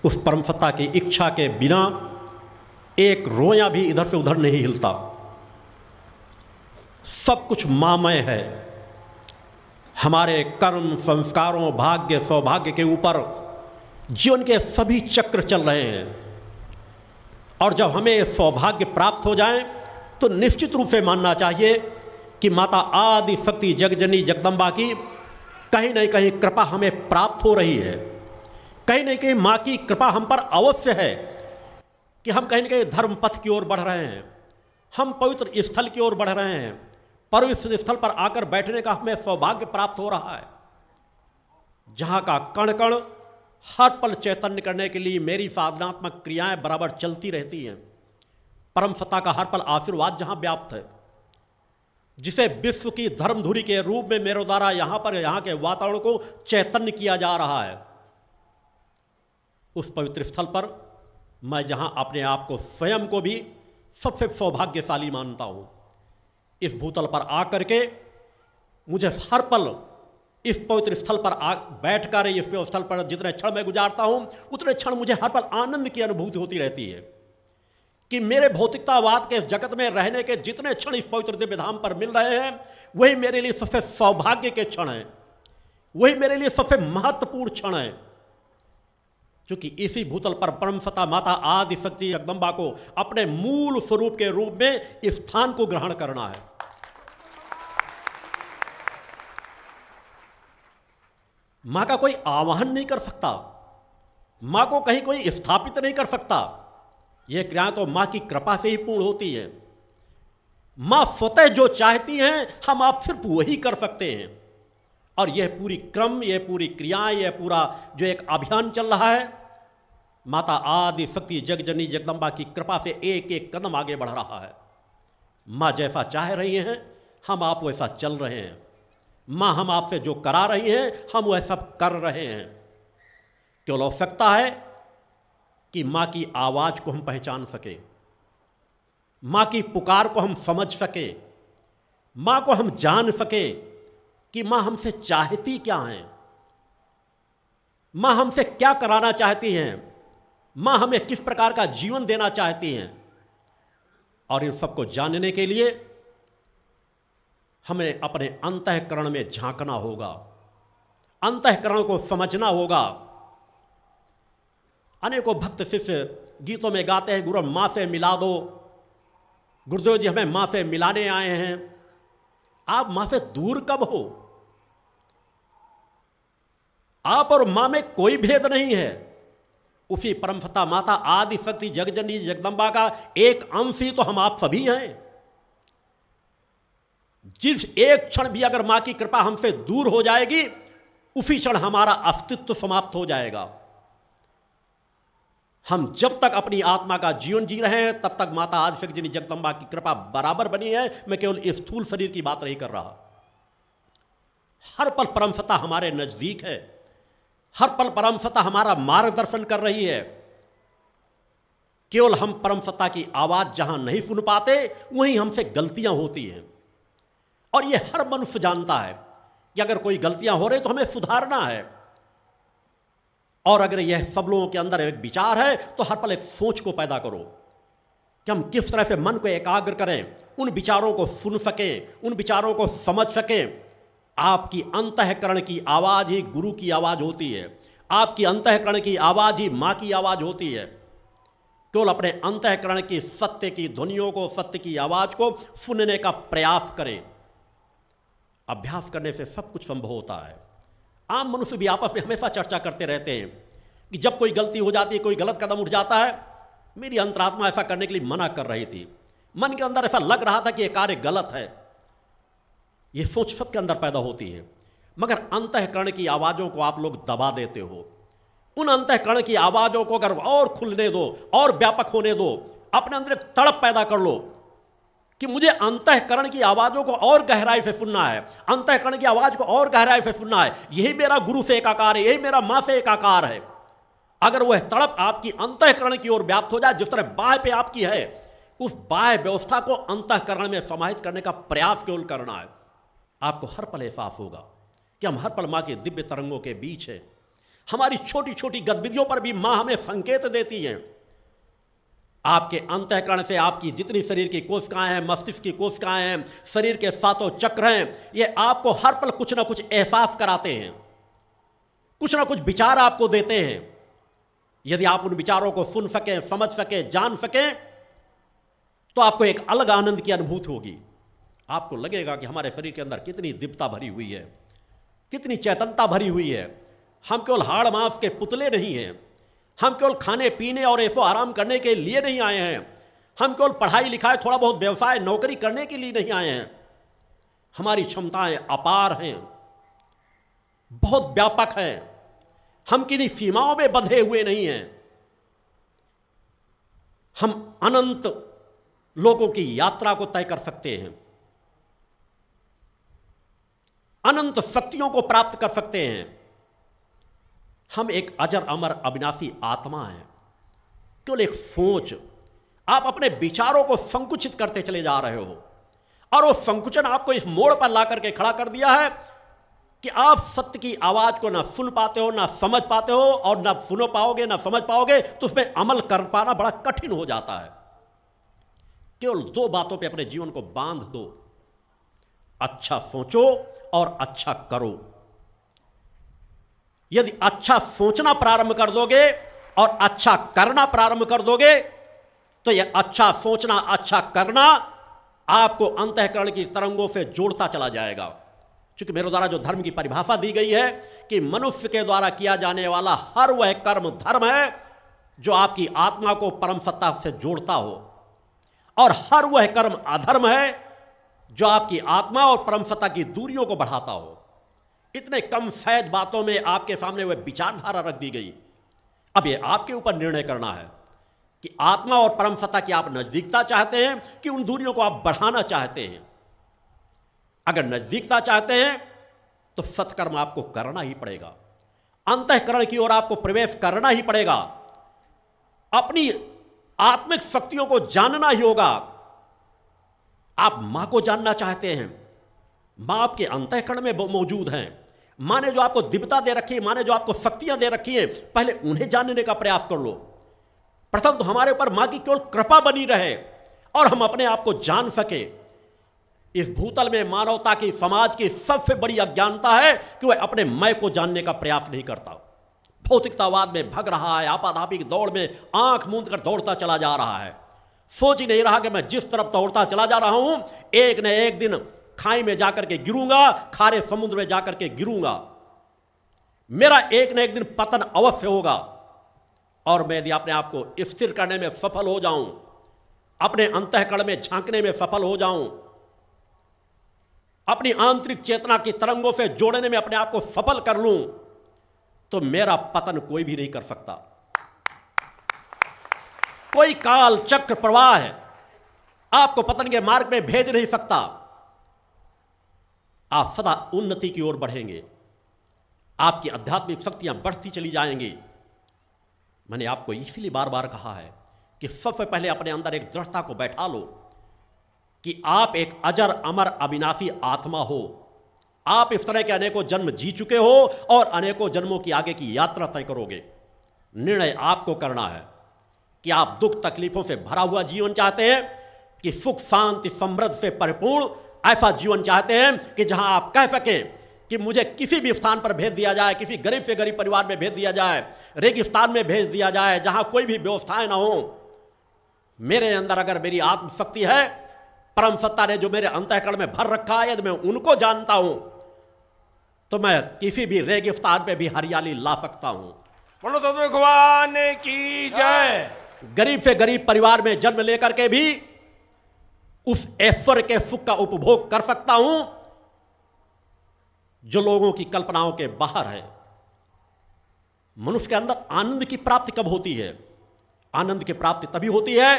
उस परमसत्ता की इच्छा के बिना एक रोया भी इधर से उधर नहीं हिलता। सब कुछ मामय है। हमारे कर्म, संस्कारों, भाग्य, सौभाग्य के ऊपर जीवन के सभी चक्र चल रहे हैं। और जब हमें सौभाग्य प्राप्त हो जाए तो निश्चित रूप से मानना चाहिए कि माता आदि शक्ति जगजननी जगदम्बा की कहीं न कहीं कृपा हमें प्राप्त हो रही है। कहीं न कहीं माँ की कृपा हम पर अवश्य है कि हम कहीं न कहीं धर्म पथ की ओर बढ़ रहे हैं, हम पवित्र स्थल की ओर बढ़ रहे हैं, पवित्र स्थल पर आकर बैठने का हमें सौभाग्य प्राप्त हो रहा है, जहाँ का कण कण हर पल चैतन्य करने के लिए मेरी साधनात्मक क्रियाएं बराबर चलती रहती हैं। परम सत्ता का हर पल आशीर्वाद जहाँ व्याप्त है, जिसे विश्व की धर्मधुरी के रूप में मेरे द्वारा यहाँ पर यहाँ के वातावरण को चैतन्य किया जा रहा है, उस पवित्र स्थल पर मैं जहाँ अपने आप को स्वयं को भी सबसे सौभाग्यशाली मानता हूँ। इस भूतल पर आकर के मुझे हर पल इस पवित्र स्थल पर बैठकर इस पवित्र स्थल पर जितने क्षण मैं गुजारता हूँ उतने क्षण मुझे हर पल आनंद की अनुभूति होती रहती है कि मेरे भौतिकतावाद के जगत में रहने के जितने क्षण इस पवित्र दिव्य धाम पर मिल रहे हैं वही मेरे लिए सबसे सौभाग्य के क्षण हैं, वही मेरे लिए सबसे महत्वपूर्ण क्षण है। क्योंकि इसी भूतल पर परम सत्ता माता आदि शक्ति जगदम्बा को अपने मूल स्वरूप के रूप में इस स्थान को ग्रहण करना है। मां का कोई आवाहन नहीं कर सकता, मां को कहीं कोई स्थापित नहीं कर सकता। यह क्रिया तो मां की कृपा से ही पूर्ण होती है। मां स्वतः जो चाहती हैं हम आप सिर्फ वही कर सकते हैं। और यह पूरी क्रम, यह पूरी क्रियाएं, यह पूरा जो एक अभियान चल रहा है, माता आदि शक्ति जगजननी जगदम्बा की कृपा से एक एक कदम आगे बढ़ रहा है। माँ जैसा चाह रही हैं हम आप वैसा चल रहे हैं। माँ हम आपसे जो करा रही हैं हम वह सब कर रहे हैं। केवल आवश्यकता है कि माँ की आवाज़ को हम पहचान सके, माँ की पुकार को हम समझ सके, माँ को हम जान सके कि माँ हमसे चाहती क्या हैं, माँ हमसे क्या कराना चाहती हैं, माँ हमें किस प्रकार का जीवन देना चाहती हैं। और इन सबको जानने के लिए हमें अपने अंतःकरण में झांकना होगा, अंतःकरण को समझना होगा। अनेकों भक्त शिष्य गीतों में गाते हैं, गुरु माँ से मिला दो, गुरुदेव जी हमें माँ से मिलाने आए हैं। आप माँ से दूर कब हो? आप और माँ में कोई भेद नहीं है। उसी परम सत्ता माता आदि शक्ति जगजननी जगदम्बा का एक अंश ही तो हम आप सभी हैं। जिस एक क्षण भी अगर माँ की कृपा हमसे दूर हो जाएगी उसी क्षण हमारा अस्तित्व समाप्त हो जाएगा। हम जब तक अपनी आत्मा का जीवन जी रहे हैं तब तक माता आदि शक्ति जगदम्बा की कृपा बराबर बनी है। मैं केवल स्थूल शरीर की बात नहीं कर रहा। हर पल परम सत्ता हमारे नजदीक है, हर पल परम सत्ता हमारा मार्गदर्शन कर रही है। केवल हम परम सत्ता की आवाज जहां नहीं सुन पाते वहीं हमसे गलतियां होती हैं। और यह हर मनुष्य जानता है कि अगर कोई गलतियां हो रही तो हमें सुधारना है। और अगर यह सब लोगों के अंदर एक विचार है तो हर पल एक सोच को पैदा करो कि हम किस तरह से मन को एकाग्र करें, उन विचारों को सुन सकें, उन विचारों को समझ सकें। आपकी अंतःकरण की आवाज ही गुरु की आवाज होती है, आपकी अंतःकरण की आवाज ही माँ की आवाज होती है। केवल अपने अंतःकरण की सत्य की ध्वनियों को, सत्य की आवाज को सुनने का प्रयास करें। अभ्यास करने से सब कुछ संभव होता है। आम मनुष्य भी आपस में हमेशा चर्चा करते रहते हैं कि जब कोई गलती हो जाती है, कोई गलत कदम उठ जाता है, मेरी अंतरात्मा ऐसा करने के लिए मना कर रही थी, मन के अंदर ऐसा लग रहा था कि यह कार्य गलत है। ये सोच सबके अंदर पैदा होती है, मगर अंतःकरण की आवाज़ों को आप लोग दबा देते हो। उन अंतःकरण की आवाज़ों को अगर और खुलने दो, और व्यापक होने दो, अपने अंदर एक तड़प पैदा कर लो कि मुझे अंतःकरण की आवाज़ों को और गहराई से सुनना है, अंतःकरण की आवाज़ को और गहराई से सुनना है। यही मेरा गुरु से एकाकार है, यही मेरा माँ से एकाकार है। अगर वह तड़प आपकी अंतःकरण की ओर व्याप्त हो जाए, जिस तरह बाह्य पे आपकी है, उस बाह्य व्यवस्था को अंतःकरण में समाहित करने का प्रयास केवल करना है। आपको हर पल एहसास होगा कि हम हर पल माँ के दिव्य तरंगों के बीच हैं, हमारी छोटी छोटी गतिविधियों पर भी मां हमें संकेत देती है। आपके अंतःकरण से आपकी जितनी शरीर की कोशिकाएं हैं, मस्तिष्क की कोशिकाएं हैं, शरीर के सातों चक्र हैं, ये आपको हर पल कुछ ना कुछ एहसास कराते हैं, कुछ ना कुछ विचार आपको देते हैं। यदि आप उन विचारों को सुन सकें, समझ सकें, जान सकें, तो आपको एक अलग आनंद की अनुभूति होगी। आपको लगेगा कि हमारे शरीर के अंदर कितनी दिव्यता भरी हुई है, कितनी चैतन्यता भरी हुई है। हम केवल हाड़ मांस के पुतले नहीं हैं, हम केवल खाने पीने और ऐसो आराम करने के लिए नहीं आए हैं, हम केवल पढ़ाई लिखाई थोड़ा बहुत व्यवसाय नौकरी करने के लिए नहीं आए हैं। हमारी क्षमताएं अपार हैं, बहुत व्यापक हैं, हम किन्हीं सीमाओं में बंधे हुए नहीं हैं। हम अनंत लोगों की यात्रा को तय कर सकते हैं, अनंत शक्तियों को प्राप्त कर सकते हैं। हम एक अजर अमर अविनाशी आत्मा है। केवल एक सोच, आप अपने विचारों को संकुचित करते चले जा रहे हो, और वो संकुचन आपको इस मोड़ पर ला करके खड़ा कर दिया है कि आप सत्य की आवाज को ना सुन पाते हो, ना समझ पाते हो, और ना सुनो पाओगे ना समझ पाओगे, तो उसमें अमल कर पाना बड़ा कठिन हो जाता है। केवल दो बातों पे अपने जीवन को बांध दो, अच्छा सोचो और अच्छा करो। यदि अच्छा सोचना प्रारंभ कर दोगे और अच्छा करना प्रारंभ कर दोगे, तो यह अच्छा सोचना, अच्छा करना आपको अंतःकरण की तरंगों से जोड़ता चला जाएगा। क्योंकि मेरे द्वारा जो धर्म की परिभाषा दी गई है कि मनुष्य के द्वारा किया जाने वाला हर वह कर्म धर्म है जो आपकी आत्मा को परम सत्ता से जोड़ता हो, और हर वह कर्म अधर्म है जो आपकी आत्मा और परम सत्ता की दूरियों को बढ़ाता हो। इतने कम सहज बातों में आपके सामने वह विचारधारा रख दी गई। अब यह आपके ऊपर निर्णय करना है कि आत्मा और परम सत्ता की आप नजदीकता चाहते हैं कि उन दूरियों को आप बढ़ाना चाहते हैं। अगर नजदीकता चाहते हैं तो सत्कर्म आपको करना ही पड़ेगा, अंतःकरण की ओर आपको प्रवेश करना ही पड़ेगा, अपनी आत्मिक शक्तियों को जानना ही होगा। आप मां को जानना चाहते हैं, मां आपके अंतःकरण में मौजूद हैं। मां ने जो आपको दिव्यता दे रखी है, मां ने जो आपको शक्तियां दे रखी है, पहले उन्हें जानने का प्रयास कर लो। प्रथम तो हमारे ऊपर मां की केवल कृपा बनी रहे और हम अपने आप को जान सके। इस भूतल में मानवता की, समाज की सबसे बड़ी अज्ञानता है कि वह अपने मैं को जानने का प्रयास नहीं करता। भौतिकतावाद में भग रहा है, आपाधापी की दौड़ में आंख मूंद कर दौड़ता चला जा रहा है, सोच ही नहीं रहा कि मैं जिस तरफ दौड़ता चला जा रहा हूं एक न एक दिन खाई में जाकर के गिरूंगा, खारे समुद्र में जाकर के गिरूंगा, मेरा एक न एक दिन पतन अवश्य होगा। और मैं यदि अपने आप को स्थिर करने में सफल हो जाऊं, अपने अंतःकरण में झांकने में सफल हो जाऊं, अपनी आंतरिक चेतना की तरंगों से जोड़ने में अपने आप को सफल कर लूं, तो मेरा पतन कोई भी नहीं कर सकता। कोई काल चक्र प्रवाह है आपको पतन के मार्ग में भेज नहीं सकता। आप सदा उन्नति की ओर बढ़ेंगे, आपकी आध्यात्मिक शक्तियां बढ़ती चली जाएंगी। मैंने आपको इसलिए बार बार कहा है कि सबसे पहले अपने अंदर एक दृढ़ता को बैठा लो कि आप एक अजर अमर अविनाशी आत्मा हो। आप इस तरह के अनेकों जन्म जी चुके हो और अनेकों जन्मों की आगे की यात्रा तय करोगे। निर्णय आपको करना है कि आप दुख तकलीफों से भरा हुआ जीवन चाहते हैं कि सुख शांति समृद्धि से परिपूर्ण ऐसा जीवन चाहते हैं कि जहां आप कह सकें कि मुझे किसी भी स्थान पर भेज दिया जाए, किसी गरीब से गरीब परिवार में भेज दिया जाए, रेगिस्तान में भेज दिया जाए, जहां कोई भी व्यवस्थाएं ना हो, मेरे अंदर अगर मेरी आत्मशक्ति है, परम सत्ता ने जो मेरे अंतःकरण में भर रखा है, यदि मैं उनको जानता हूं तो मैं किसी भी रेगिस्तान पे भी हरियाली ला सकता हूं। बोलो तो भगवान की जय। गरीब से गरीब परिवार में जन्म लेकर के भी उस ऐश्वर्य के सुख का उपभोग कर सकता हूं जो लोगों की कल्पनाओं के बाहर है। मनुष्य के अंदर आनंद की प्राप्ति कब होती है? आनंद की प्राप्ति तभी होती है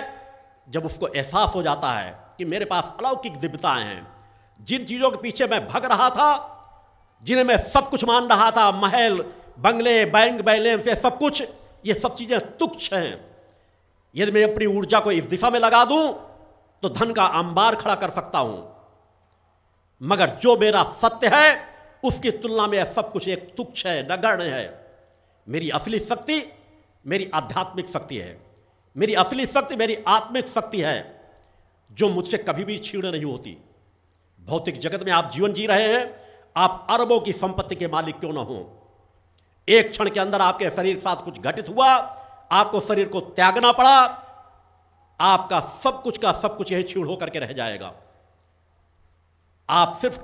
जब उसको एहसास हो जाता है कि मेरे पास अलौकिक दिव्यताएं हैं। जिन चीजों के पीछे मैं भग रहा था, जिन्हें मैं सब कुछ मान रहा था, महल बंगले बैंक बैलेंस से सब कुछ, ये सब चीजें तुच्छ हैं। यदि मैं अपनी ऊर्जा को इस दिशा में लगा दूं तो धन का अंबार खड़ा कर सकता हूं, मगर जो मेरा सत्य है उसकी तुलना में सब कुछ एक तुच्छ है, नगण्य है। मेरी असली शक्ति मेरी आध्यात्मिक शक्ति है, मेरी असली शक्ति मेरी आत्मिक शक्ति है, जो मुझसे कभी भी छीण नहीं होती। भौतिक जगत में आप जीवन जी रहे हैं, आप अरबों की संपत्ति के मालिक क्यों ना हो, एक क्षण के अंदर आपके शरीर के साथ कुछ घटित हुआ, आपको शरीर को त्यागना पड़ा, आपका सब कुछ का सब कुछ यही छीण होकर के रह जाएगा। आप सिर्फ